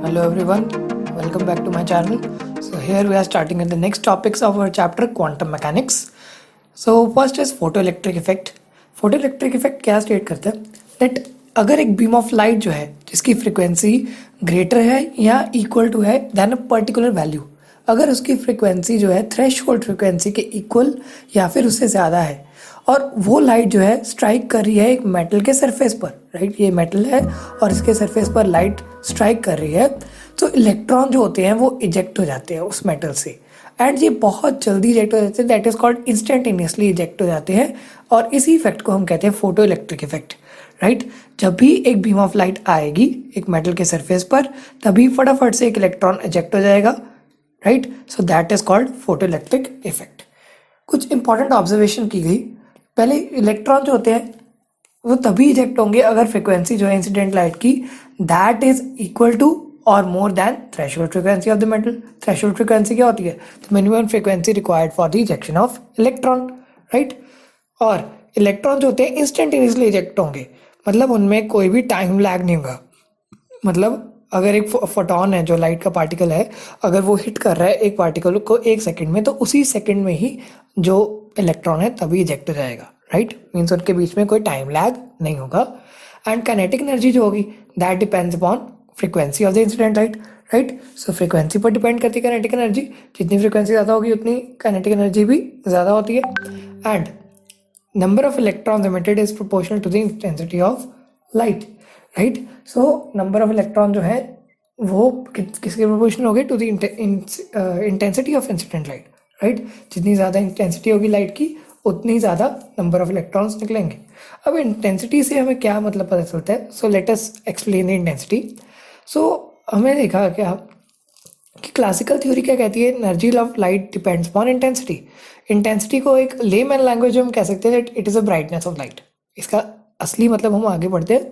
Hello everyone, welcome back to my channel. So here we are starting at the next topics of our chapter quantum mechanics. So first is photoelectric effect. Photoelectric effect क्या state करता है that अगर एक beam of light जो है जिसकी frequency greater है या इक्वल टू है देन अ पर्टिकुलर वैल्यू, अगर उसकी फ्रीक्वेंसी जो है थ्रेशोल्ड फ्रीक्वेंसी के इक्वल या फिर उससे ज़्यादा है और वो लाइट जो है स्ट्राइक कर रही है एक मेटल के सरफेस पर, राइट, ये मेटल है और इसके सरफेस पर लाइट स्ट्राइक कर रही है, तो इलेक्ट्रॉन जो होते हैं वो इजेक्ट हो जाते हैं उस मेटल से एंड ये बहुत जल्दी इजेक्ट हो जाते हैं, that is called instantaneously eject हो जाते हैं और इसी इफेक्ट को हम कहते हैं फोटो इलेक्ट्रिक इफेक्ट, राइट। जब भी एक बीम ऑफ लाइट आएगी एक मेटल के सरफेस पर तभी फटाफट से एक इलेक्ट्रॉन इजेक्ट हो जाएगा, right. So that is called photo electric effect. कुछ इंपॉर्टेंट ऑब्जर्वेशन की गई। पहले इलेक्ट्रॉन जो होते हैं वो तभी इजेक्ट होंगे अगर फ्रिक्वेंसी जो है इंसिडेंट लाइट की दैट इज इक्वल टू और more than threshold frequency of the metal. Threshold frequency क्या होती है? The minimum frequency required for the ejection of electron, right. और इलेक्ट्रॉन जो होते हैं इंस्टेंटेनियसली इजेक्ट होंगे, मतलब उनमें कोई भी टाइम लैग नहीं होगा। मतलब अगर एक फोटॉन है जो लाइट का पार्टिकल है, अगर वो हिट कर रहा है एक पार्टिकल को 1 सेकंड में, तो उसी सेकंड में ही जो इलेक्ट्रॉन है तभी इजेक्ट हो जाएगा, राइट। मीन्स उनके बीच में कोई टाइम लैग नहीं होगा। एंड काइनेटिक एनर्जी जो होगी that depends upon frequency of the incident light, right. So frequency पर डिपेंड करती है काइनेटिक एनर्जी। जितनी फ्रीक्वेंसी ज़्यादा होगी उतनी काइनेटिक एनर्जी भी ज़्यादा होती है। And number of electrons emitted is proportional to the intensity of light, right. So number of electron जो है वो किसके प्रोपोर्शनल होगी? To the intensity of incident light, right. जितनी ज़्यादा इंटेंसिटी होगी लाइट की उतनी ज़्यादा नंबर ऑफ इलेक्ट्रॉन्स निकलेंगे। अब इंटेंसिटी से हमें क्या मतलब पता चलता है? So let us explain the intensity. So हमें देखा क्या कि क्लासिकल थ्योरी क्या कहती है? Energy of light depends upon intensity. Intensity को एक लेमैन लैंग्वेज में हम कह सकते हैं that it is a brightness of light. इसका असली मतलब हम आगे बढ़ते हैं,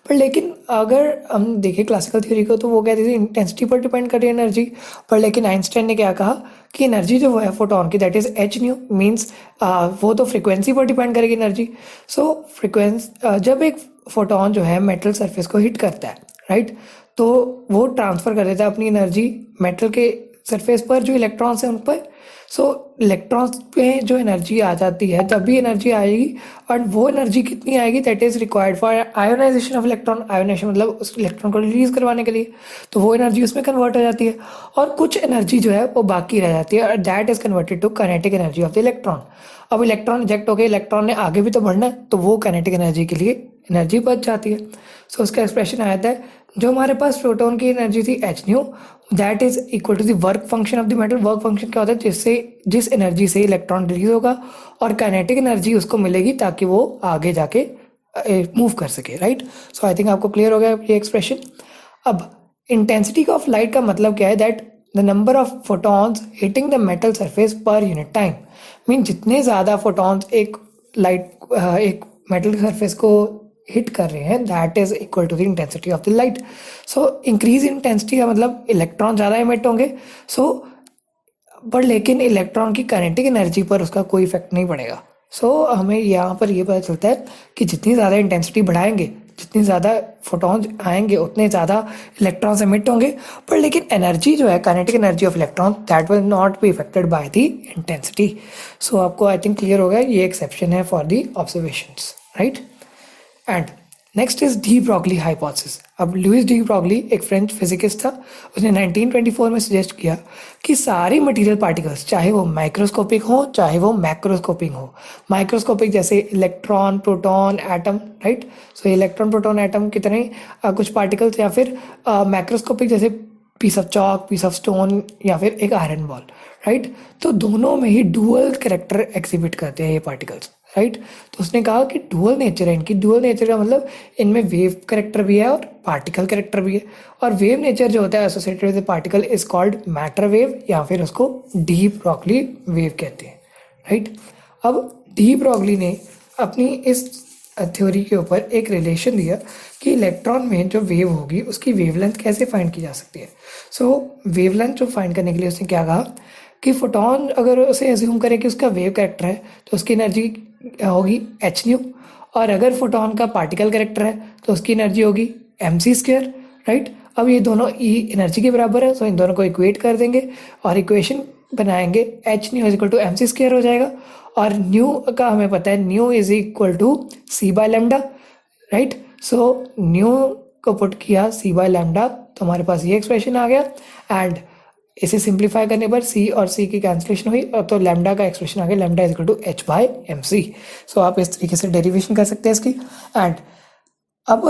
पर लेकिन अगर हम देखें क्लासिकल थ्योरी को तो वो कहते थे इंटेंसिटी पर डिपेंड कर रही है एनर्जी। पर लेकिन आइंस्टाइन ने क्या कहा कि एनर्जी जो है फोटोन की that is H new, means वो तो फ्रिक्वेंसी पर डिपेंड करेगी एनर्जी। सो फ्रिक्वेंसी जब एक फोटोन जो है मेटल सरफेस को हिट करता है, राइट, तो वो ट्रांसफ़र कर देता है अपनी एनर्जी मेटल के सरफेस पर जो इलेक्ट्रॉन्स हैं उन पर। सो इलेक्ट्रॉन्स पे जो एनर्जी आ जाती है तब भी एनर्जी आएगी, और वो एनर्जी कितनी आएगी? That is required for ionisation of electron. Ionisation मतलब उस इलेक्ट्रॉन को रिलीज करवाने के लिए, तो वो एनर्जी उसमें कन्वर्ट हो जाती है और कुछ एनर्जी जो है वो बाकी रह जाती है और that is converted to kinetic energy of the electron. अब इलेक्ट्रॉन इजेक्ट हो गए, इलेक्ट्रॉन ने आगे भी तो बढ़ना है, तो वो काइनेटिक एनर्जी के लिए एनर्जी बच जाती है। सो उसका एक्सप्रेशन आया था जो हमारे पास प्रोटॉन की एनर्जी थी H nu that is equal to the work function of the metal. Work function क्या होता है? जिस एनर्जी से इलेक्ट्रॉन रिलीज होगा और काइनेटिक एनर्जी उसको मिलेगी ताकि वो आगे जाके मूव कर सके, राइट। सो आई थिंक आपको क्लियर हो गया ये एक्सप्रेशन। अब इंटेंसिटी ऑफ लाइट का मतलब क्या है? That the number of photons hitting the metal surface per unit time. Mean जितने ज़्यादा फोटॉन्स एक मेटल सरफेस को हिट कर रहे हैं that is equal to the intensity of the light. So increase intensity का मतलब इलेक्ट्रॉन ज़्यादा इमिट होंगे। सो पर लेकिन इलेक्ट्रॉन की काइनेटिक एनर्जी पर उसका कोई इफेक्ट नहीं पड़ेगा। सो हमें यहाँ पर ये पता चलता है कि जितनी ज़्यादा इंटेंसिटी बढ़ाएंगे, जितनी ज़्यादा फोटॉन्स आएंगे उतने ज़्यादा इलेक्ट्रॉन्स इमिट होंगे, पर लेकिन एनर्जी जो है kinetic energy of electron that will not be affected by the intensity. So आपको आई थिंक क्लियर हो गया, ये एक्सेप्शन है for the observations, right. And next is de Broglie hypothesis. अब लुइस डी ब्रॉगली एक French physicist था, उसने 1924 में सजेस्ट किया कि सारी मटेरियल पार्टिकल्स चाहे वो माइक्रोस्कोपिक हो चाहे वो मैक्रोस्कोपिक हो। माइक्रोस्कोपिक जैसे electron, proton, atom, right. So electron, proton, atom की तरह कुछ पार्टिकल्स, या फिर मैक्रोस्कोपिक जैसे piece of chalk, piece of stone, या फिर एक आयरन बॉल, राइट। तो दोनों में ही डुअल कैरेक्टर एग्जिबिट करते हैं ये पार्टिकल्स, राइट। तो उसने कहा कि डुअल नेचर है इनकी। डुअल नेचर का मतलब इनमें वेव कैरेक्टर भी है और पार्टिकल कैरेक्टर भी है। और वेव नेचर जो होता है associated with particle is called matter wave, या फिर उसको डी ब्रॉगली वेव कहते हैं, राइट। अब डी ब्रॉगली ने अपनी इस थ्योरी के ऊपर एक रिलेशन दिया कि इलेक्ट्रॉन में जो वेव होगी उसकी वेवलेंथ कैसे फाइंड की जा सकती है। सो वेवलेंथ जो फाइंड करने के लिए उसने क्या कहा कि फोटॉन अगर उसे एज्यूम करें कि उसका वेव कैरेक्टर है तो उसकी एनर्जी होगी एच न्यू, और अगर फोटॉन का पार्टिकल कैरेक्टर है तो उसकी एनर्जी होगी एम सी स्क्वेयर, राइट। अब ये दोनों ई एनर्जी के बराबर है, सो इन दोनों को इक्वेट कर देंगे और इक्वेशन बनाएंगे H nu is equal to M C square हो जाएगा। और न्यू का हमें पता है nu is equal to C by lambda, right. So nu को पुट किया सी बाय लैम्डा, तो हमारे पास ये एक्सप्रेशन आ गया। एंड इसे सिंप्लीफाई करने पर सी और सी की कैंसिलेशन हुई, तो लैम्डा का एक्सप्रेशन आ गया lambda is equal to H by m c. So आप इस तरीके से डेरिवेशन कर सकते हैं इसकी। एंड अब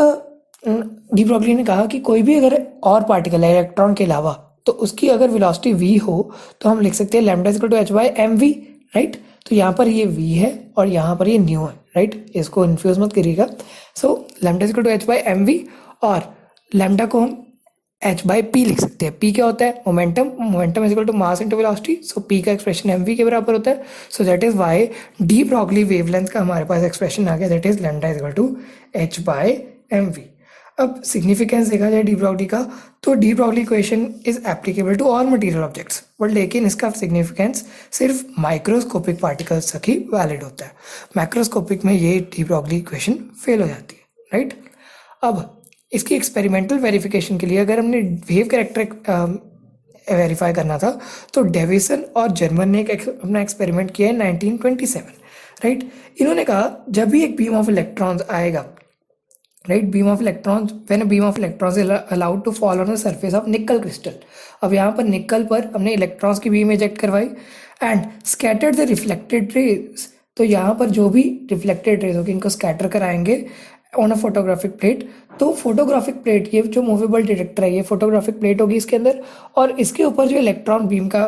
डी ब्रॉगली ने कहा कि कोई भी अगर और पार्टिकल है इलेक्ट्रॉन के अलावा, तो उसकी अगर वेलोसिटी v हो तो हम लिख सकते हैं lambda is equal to H by M V, right. तो यहाँ पर ये v है और यहाँ पर ये न्यू है, राइट। इसको इन्फ्यूज मत करिएगा। So lambda is equal to H by M V, और लैम्डा को हम h बाई पी लिख सकते हैं। p क्या होता है? Momentum. Momentum is equal to mass into velocity, so p का एक्सप्रेशन mv के बराबर होता है। So that is why de Broglie wavelength का हमारे पास एक्सप्रेशन आ गया, that is lambda is equal to h by mv। अब सिग्निफिकेंस देखा जाए डी ब्रॉगली का, तो de Broglie equation is applicable to all material objects, but लेकिन इसका सिग्निफिकेंस सिर्फ माइक्रोस्कोपिक पार्टिकल्स तक ही वैलिड होता है। मैक्रोस्कोपिक में ये डी ब्रॉगली इक्वेशन फेल हो जाती है, राइट। अब इसकी एक्सपेरिमेंटल वेरिफिकेशन के लिए अगर हमने वेव कैरेक्टर वेरीफाई करना था, तो डेविसन और जर्मन ने अपना एक्सपेरिमेंट किया है 1927, राइट। इन्होंने कहा जब भी एक बीम ऑफ इलेक्ट्रॉन्स आएगा, right, beam of electrons, when a beam of electrons is allowed to fall on the surface of nickel crystal. अब यहाँ पर निकल पर हमने इलेक्ट्रॉन्स की बीम इजेक्ट करवाई and scattered the reflected rays. तो यहाँ पर जो भी रिफ्लेक्टेड रेज होगी इनको स्कैटर कराएंगे ऑन अ फोटोग्राफिक प्लेट। तो फोटोग्राफिक प्लेट, ये जो मूवेबल डिटेक्टर है, ये फोटोग्राफिक प्लेट होगी इसके अंदर, और इसके ऊपर जो इलेक्ट्रॉन बीम का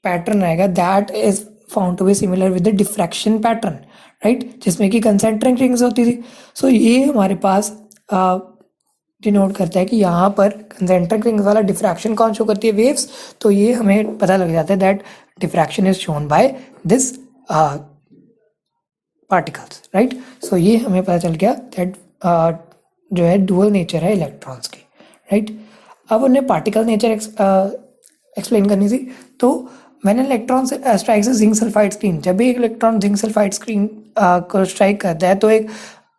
पैटर्न आएगा that is found to be similar with the diffraction pattern, right, जिसमें कि कंसेंट्रिक रिंग्स होती थी। सो ये हमारे पास डिनोट करता है कि यहाँ पर कंसेंट्रिक रिंग्स वाला डिफ्रैक्शन कौन शो करती है? वेव्स। तो ये हमें पता लग जाता है that diffraction is shown by this particles, right. So ये हमें पता चल गया दैट जो है डुअल नेचर है इलेक्ट्रॉन्स की, राइट। अब उन्हें पार्टिकल नेचर एक्सप्लेन करनी थी। तो when electron strikes a zinc sulphide screen, जब भी एक इलेक्ट्रॉन जिंक सल्फाइड स्क्रीन को स्ट्राइक करता है तो एक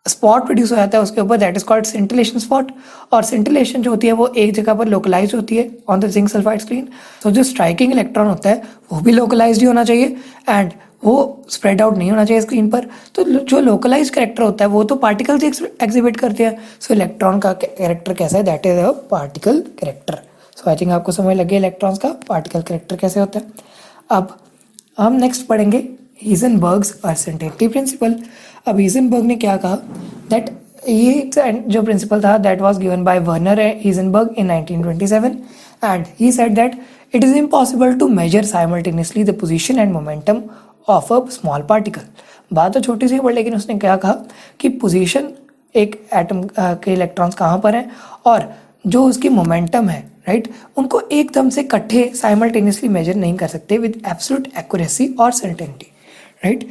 स्पॉट प्रोड्यूस हो जाता है उसके ऊपर, that is called scintillation spot. और सिंटिलेशन जो होती है वो एक जगह पर लोकलाइज होती है on the zinc sulphide screen. तो जो स्ट्राइकिंग इलेक्ट्रॉन होता है वो भी लोकलाइज ही होना चाहिए एंड वो स्प्रेड आउट नहीं होना चाहिए स्क्रीन पर। तो जो लोकलाइज कैरेक्टर होता है वो तो पार्टिकल्स एग्जिबिट करते हैं। सो इलेक्ट्रॉन का कैरेक्टर कैसा है? That is a particle character. So I think आपको समझ लगे इलेक्ट्रॉन्स का पार्टिकल कैरेक्टर कैसे होता है। अब हम नेक्स्ट पढ़ेंगे हीजनबर्ग्स अनसर्टेनिटी प्रिंसिपल। अब हीजनबर्ग ने क्या कहा दैट ये जो प्रिंसिपल था that was given by Werner Heisenberg in 1927 and he said that it is impossible to measure simultaneously the position and momentum of a small particle. बात तो छोटी सी है, लेकिन उसने क्या कहा कि पोजीशन एक एटम के इलेक्ट्रॉन्स कहाँ पर हैं और जो उसकी मोमेंटम है, राइट, उनको एकदम से इकट्ठे साइमल्टेनियसली मेजर नहीं कर सकते विद एब्सोल्यूट एक्यूरेसी और सर्टेनिटी, राइट।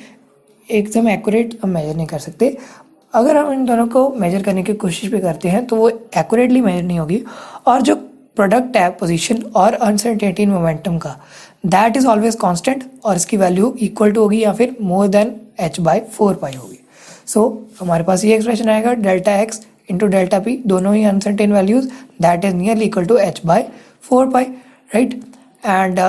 एकदम एक्यूरेट हम मेजर नहीं कर सकते। अगर हम इन दोनों को मेजर करने की कोशिश भी करते हैं तो वो एक्यूरेटली मेजर नहीं होगी। और जो प्रोडक्ट है पोजीशन और अनसर्टेनिटी इन मोमेंटम का, दैट इज ऑलवेज कांस्टेंट और इसकी वैल्यू इक्वल टू होगी या फिर more than h by 4 pi होगी। सो हमारे पास ये एक्सप्रेशन आएगा delta x into delta p, दोनों ही uncertain values, that is nearly equal to h by 4 pi, right. And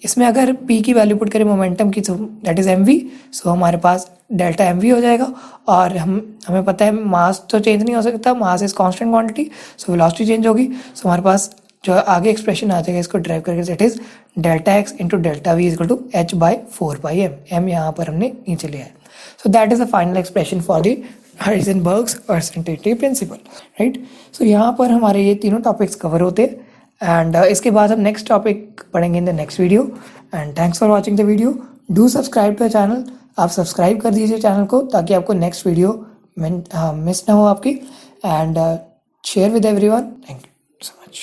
इसमें अगर p की वैल्यू पुट करें मोमेंटम की तो दैट इज mv। सो हमारे पास डेल्टा mv हो जाएगा। और हमें पता है मास तो चेंज नहीं हो सकता, mass is constant quantity, so velocity change होगी। सो हमारे पास जो आगे एक्सप्रेशन आ जाएगा इसको ड्राइव करके that is delta x into delta v is equal to h by 4 pi m यहाँ पर हमने नीचे लिया है। So that is the final expression for the Heisenberg's uncertainty principle, right. So यहाँ पर हमारे ये तीनों टॉपिक्स कवर होते हैं एंड इसके बाद हम नेक्स्ट टॉपिक पढ़ेंगे in the next video. And thanks for watching the video. Do subscribe to the channel. आप सब्सक्राइब कर दीजिए चैनल को ताकि आपको नेक्स्ट वीडियो मिस ना हो आपकी। And share with everyone. Thank you so much.